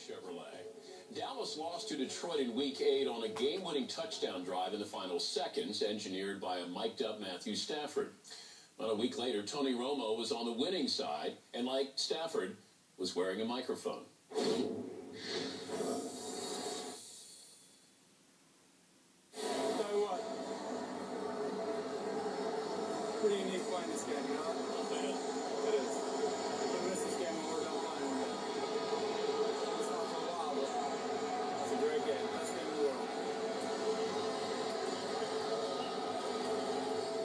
Chevrolet. Dallas lost to Detroit in Week 8 on a game-winning touchdown drive in the final seconds, engineered by a mic'd-up Matthew Stafford. About a week later, Tony Romo was on the winning side, and like Stafford, was wearing a microphone. Tell you what. Pretty unique playing this game, you know? It is. It is. I'm gonna miss this game when we're done playing one day. It's not for a while, but it's a great game. Best game in the world.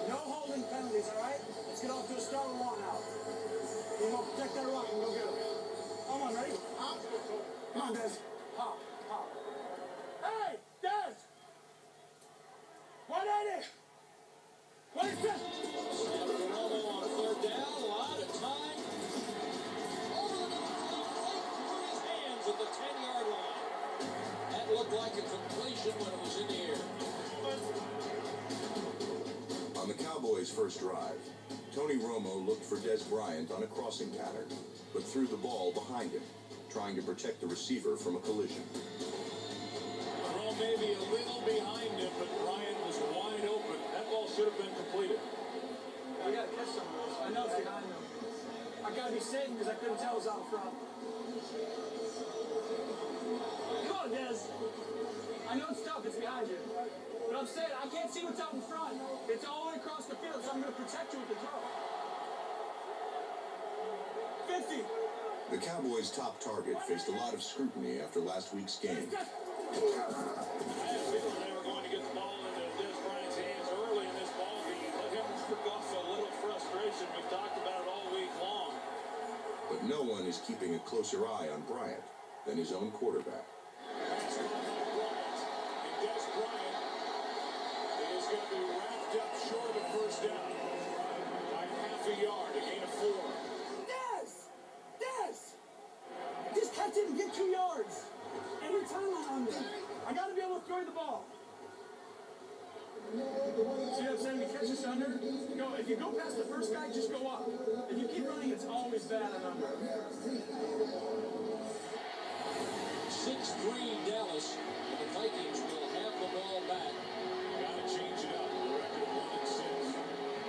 No holding penalties, all right? Let's get off to a start with one out. You go protect that rock and go get him. Come on, ready? Come on, Des. Hop, hop. Hey, Des! 180! What is this? Romo on a third down, a lot of time. Over the middle, right through his hands at the 10-yard line. That looked like a completion when it was in the air. On the Cowboys' first drive, Tony Romo looked for Des Bryant on a crossing pattern, but threw the ball behind him, trying to protect the receiver from a collision. Romo may be a little behind him, but Bryant was wide open. That ball should have been completed. We gotta catch some of this. I know it's behind him. I gotta be safe because I couldn't tell it was out front. Come on, Des. I know it's tough. It's behind you. But I'm saying I can't see what's out in front. It's all the way across the field, so I'm going to protect you with the throw. 50. The Cowboys' top target faced a lot of scrutiny after last week's game. I had a feeling they were going to get the ball into Des Bryant's hands early in this ball game. Let him work off a little frustration. We've talked about it all week long. But no one is keeping a closer eye on Bryant than his own quarterback. Pass caught by Bryant. And Des Bryant is going to be wrapped up short of first down by half a yard, a gain of 4. Just catch it and get 2 yards. Every time I'm on there. I got to be able to throw the ball. See what I'm saying? You catch this under. If you go past the first guy, just go up. If you keep running, it's always bad and under. 6-3 Dallas, and the Vikings will have the ball back. Got to change it up. The record of 1-6.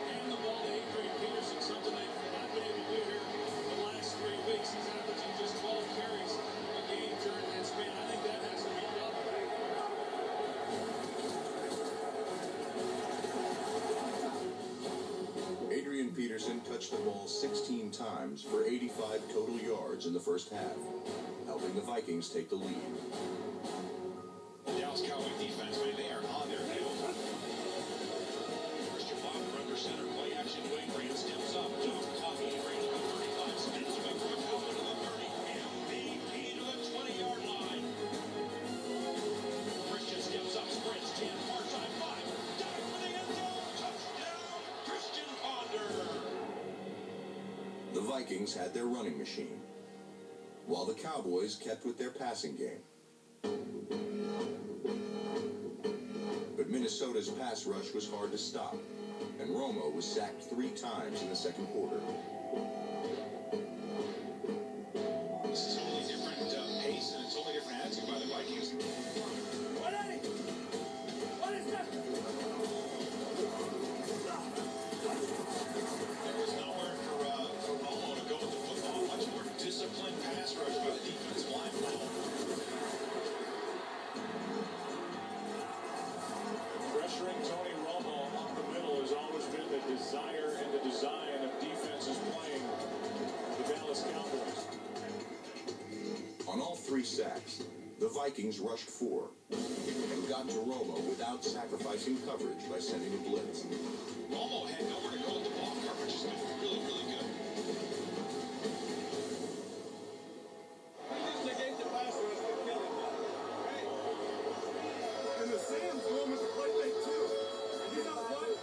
And the ball to Adrian Peterson, something they've not been able to do here the last 3 weeks. He's averaging just 12 carries a game during that span. I think that has to be doubled. Adrian Peterson touched the ball 16 times for 85 total yards in the first half, helping the Vikings take the lead. The Dallas Cowboy defense, they are on their heels. Christian Walker under center, play action, Wayne Green steps up, Jones Coffee, range about 35, spins to McCoy, Cowboy to the 30, MVP to the 20-yard line. Christian steps up, sprints 10, far side 5, dive for the end zone, touchdown, Christian Ponder. The Vikings had their running machine, while the Cowboys kept with their passing game. But Minnesota's pass rush was hard to stop, and Romo was sacked 3 times in the second quarter. This is a totally different pace, and it's a totally different attitude by the Vikings. 180! What is that? There was nowhere for Romo to go with the football. Much more disciplined pass rush by the defensive line. Pressuring Tony Romo up the middle has always been the desire and the design of defenses playing the Dallas Cowboys. On all 3 sacks, the Vikings rushed 4 and got to Romo without sacrificing coverage by sending a blitz. Romo had nowhere to go with the ball. Coverage has been really, really good. And the Sam's room is a play fake too. And he's not lying.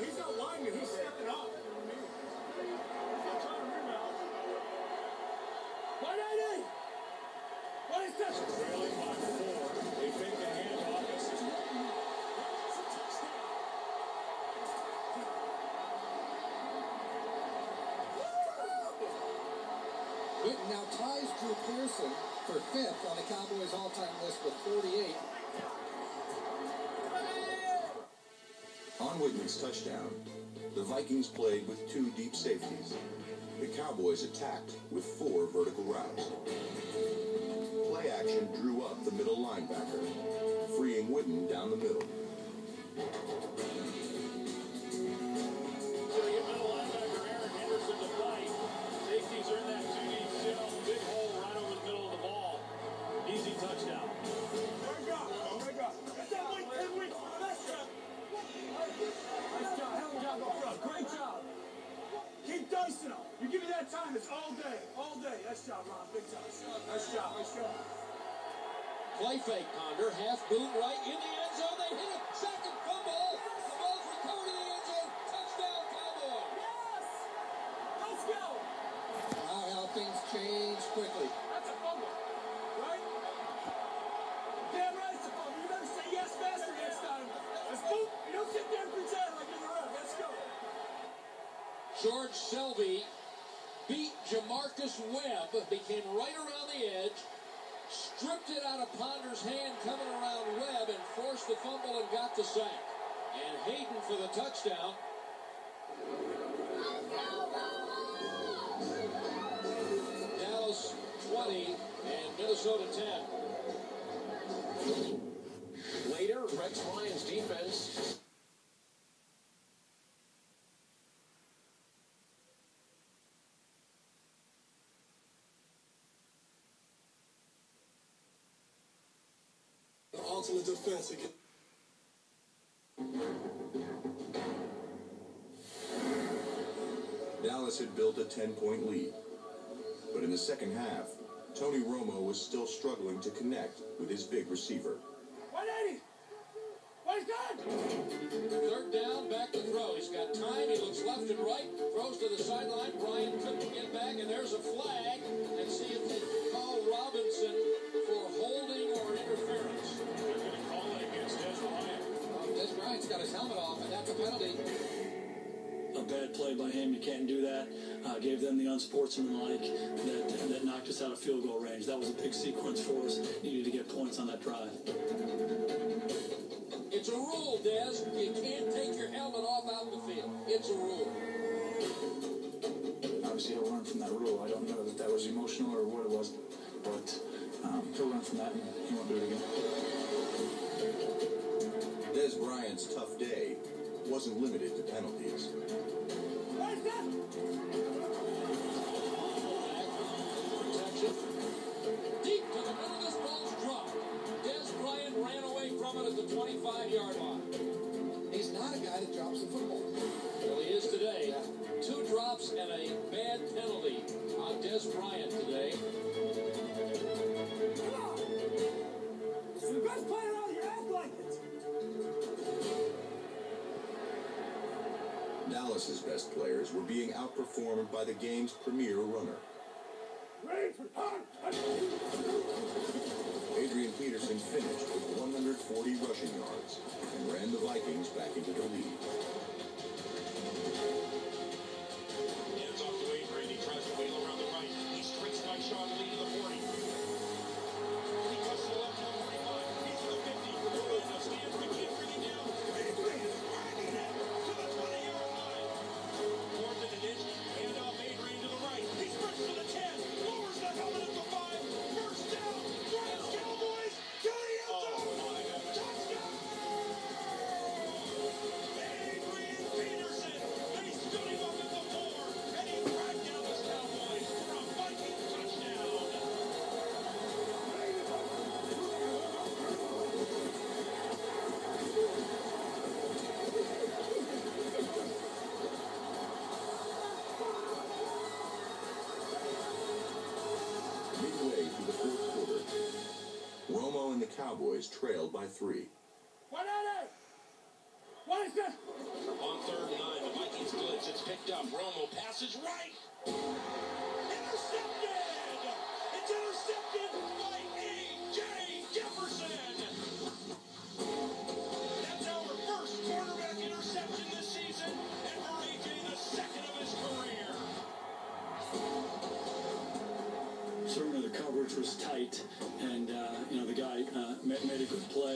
He's not lying. He's stepping up. I'm trying to rebound. 180. What is this? Trailing by 4. They fake the handoff. This is Witten now ties Drew Pearson for 5th on the Cowboys all-time list with 48. On Witten's touchdown, the Vikings played with 2 deep safeties. The Cowboys attacked with 4 vertical routes. Play action drew up the middle linebacker, freeing Witten down the middle. Safeties are in that 2-deep zone. Big hole right over the middle of the ball. Easy touchdown. Great job. Great job. That's that week, 10 weeks. Nice job. Nice job. Hell of a job up front. Great job. Keep dicing them. You give me that time, it's all day. All day. Nice job, Ron. Big time. Nice job. Nice job. Play fake, Ponder. Half boot right in the end zone. They hit it. Second fumble. The ball's recovered in the end zone. Touchdown, Cowboys. Yes. Let's go. Wow, how things change quickly. That's a fumble. Right? Damn right it's a fumble. You better say yes faster next time. Let's boot. You don't sit there and pretend like you're the ref. Let's go. George Selvey beat Jamarcus Webb, became right around the edge, stripped it out of Ponder's hand coming around Webb, and forced the fumble and got the sack. And Hayden for the touchdown. Dallas 20 and Minnesota 10. Later, Rex Ryan's defense. The ultimate defense again. Dallas had built a 10-point lead. But in the second half, Tony Romo was still struggling to connect with his big receiver. 180. What is that? Third down, back to throw. He's got time. He looks left and right. Throws to the sideline. Bryant couldn't get back, and there's a flag. And see if they call Robinson for holding or interference. They're going to call it against Des Bryant. Des Bryant's got his helmet off, and that's a penalty. A bad play by him. You can't do that. Gave them the unsportsmanlike that knocked us out of field goal range. That was a big sequence for us. Needed to get points on that drive. It's a rule, Des. You can't take your helmet off out in the field. It's a rule. Obviously, he'll run from that rule. I don't know that that was emotional or what it was, but he'll run from that and he won't do it again. Des Bryant's tough day wasn't limited to penalties. What is that? Protection. Deep to the middle. This ball's dropped. Des Bryant ran away from it at the 25-yard line. He's not a guy that drops the football. Well, he is today. 2 drops and a bad penalty on Des Bryant today. Come on. It's the best player out. You act like it. Dallas's best players were being outperformed by the game's premier runner. Ready for time. Adrian Peterson finished with 140 rushing yards and ran the Vikings back into the lead. Hands off to Adrian. He tries to wheel around the right. He's stripped by Sean Lee to the 40. He cuts to the left to the 45. He's to the 50. Orlando stands. They can't bring him down. Adrian dragging it to the 20-yard line. Fourth and an inch. Hand off Adrian to the right. He sprints to the 10. Lowers the helmet at the 5. First down. Drives Cowboys to the end zone. Touchdown. Adrian Peterson. They stood him up at the 4. And he dragged down the Cowboys for a Viking touchdown. Midway through the fourth quarter, Romo and the Cowboys trailed by 3. 180. What is that? On 3rd and 9, the Vikings blitz. It's picked up. Romo passes right. Intercepted! It's intercepted by A.J. Jefferson. That's our first quarterback interception this season, and for A.J. the second of his career.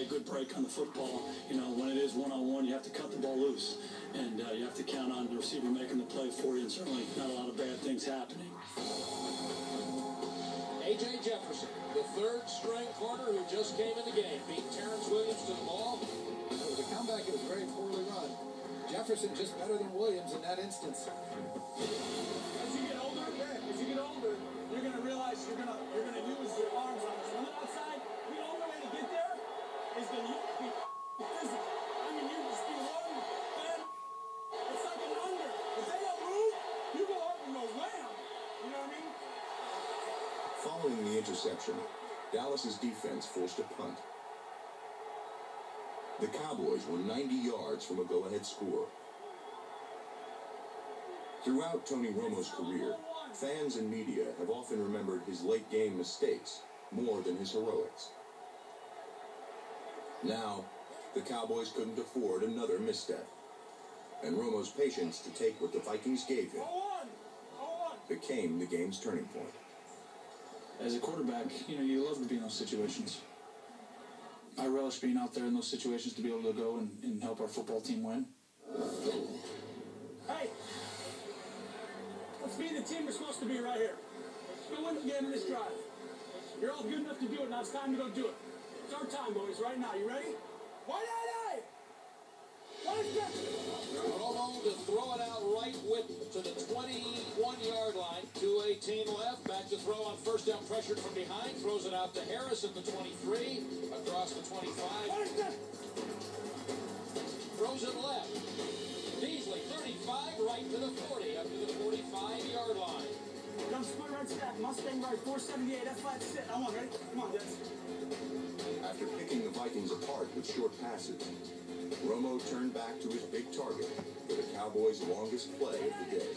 good break on the football. You know, when it is one-on-one, you have to cut the ball loose. And you have to count on the receiver making the play for you, and certainly not a lot of bad things happening. A.J. Jefferson, the third-string corner who just came in the game, beat Terrence Williams to the ball. It was a comeback. It was very poorly run. Jefferson just better than Williams in that instance. As you get older, you're going to realize you're going to use your arms on this. Running outside, the only way to get there is to be physical. I mean, you just be running, man. It's like an under. If they don't move, you go up and go wham. You know what I mean? Following the interception, Dallas's defense forced a punt. The Cowboys were 90 yards from a go-ahead score. Throughout Tony Romo's career, fans and media have often remembered his late-game mistakes more than his heroics. Now, the Cowboys couldn't afford another misstep, and Romo's patience to take what the Vikings gave him became the game's turning point. As a quarterback, you know, you love to be in those situations. I relish being out there in those situations to be able to go and help our football team win. Hey, let's be the team we're supposed to be right here. Go win the game in this drive. You're all good enough to do it. Now it's time to go do it. It's our time, boys, right now. You ready? Why not? Romo to throw it out right to the 21-yard line. 2:18 left. Back to throw on first down, pressured from behind. Throws it out to Harris at the 23. Across the 25. Throws it left. Beasley, 35, right to the 40. Up to the 45-yard line. Come split right stack. Mustang right, 478. That flat sit. I want, ready? Come on, Jets. After picking the Vikings apart with short passes, Romo turned back to his big target for the Cowboys' longest play of the day.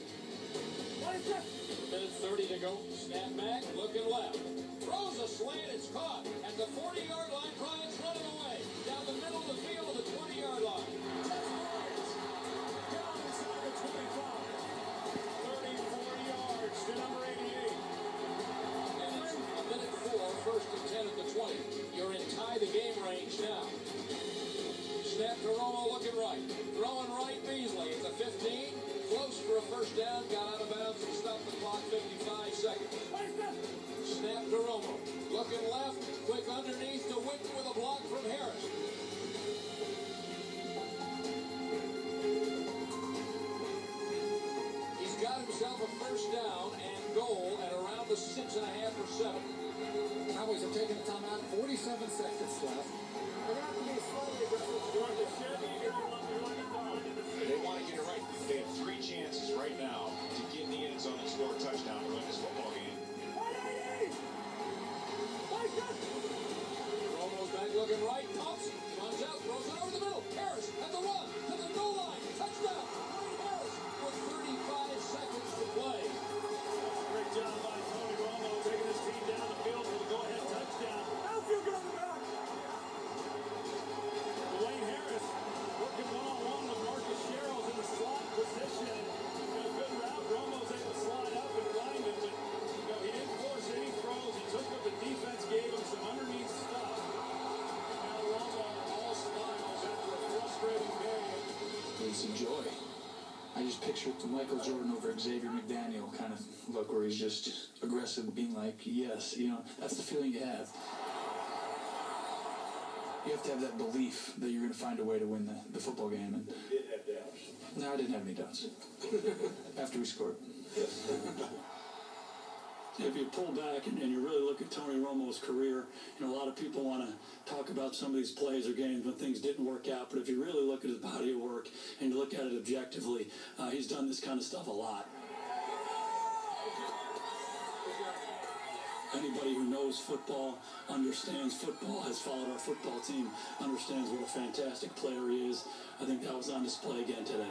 Minute 30 to go. Snap back, looking left. Throws a slant, it's caught. At the 40-yard line, Bryant's running away. Down the middle of the field to the 20-yard line. Down inside the 25. 34 yards to number 88. And it's a minute 4, first and 10 at the 20. You're in tie the game range now. Snap to Romo looking right. Throwing right, Beasley at the 15. Close for a first down. Got out of bounds and stopped the clock 55 seconds. Snap to Romo. Looking left. Quick underneath to Witten with a block from Harris. He's got himself a first down and goal at around the 6.5 or 7. Cowboys have taken a timeout. 47 seconds left. They're going to have to be slightly aggressive. They want to get it right. They have 3 chances right now to get in the end zone and score a touchdown to win this football game. Romo's back looking right. Pumps. Runs out. Throws it over the middle. Harris at the 1. To the goal line. Touchdown. Wayne Harris with 35 seconds to play. Great job by Tony Romo taking his team down the field for the go-ahead touchdown. Outfield going back. Wayne Harris working one-on-one with Marcus Sherrills in the slot position. A good route. Romo's able to slide up and find him, but he didn't force any throws. He took what the defense gave him, some underneath stuff. Now Romo all smiles after a frustrating game. It's some joy. I just pictured the Michael Jordan over Xavier McDaniel kind of look where he's just aggressive, being like, yes, you know, that's the feeling you have. You have to have that belief that you're going to find a way to win the football game. And You did have doubts. no, I didn't have any doubts after we scored. If you pull back and you really look at Tony Romo's career, you know, a lot of people want to talk about some of these plays or games when things didn't work out, but if you really look at his body of work and you look at it objectively, he's done this kind of stuff a lot. Anybody who knows football, understands football, has followed our football team, understands what a fantastic player he is. I think that was on display again today.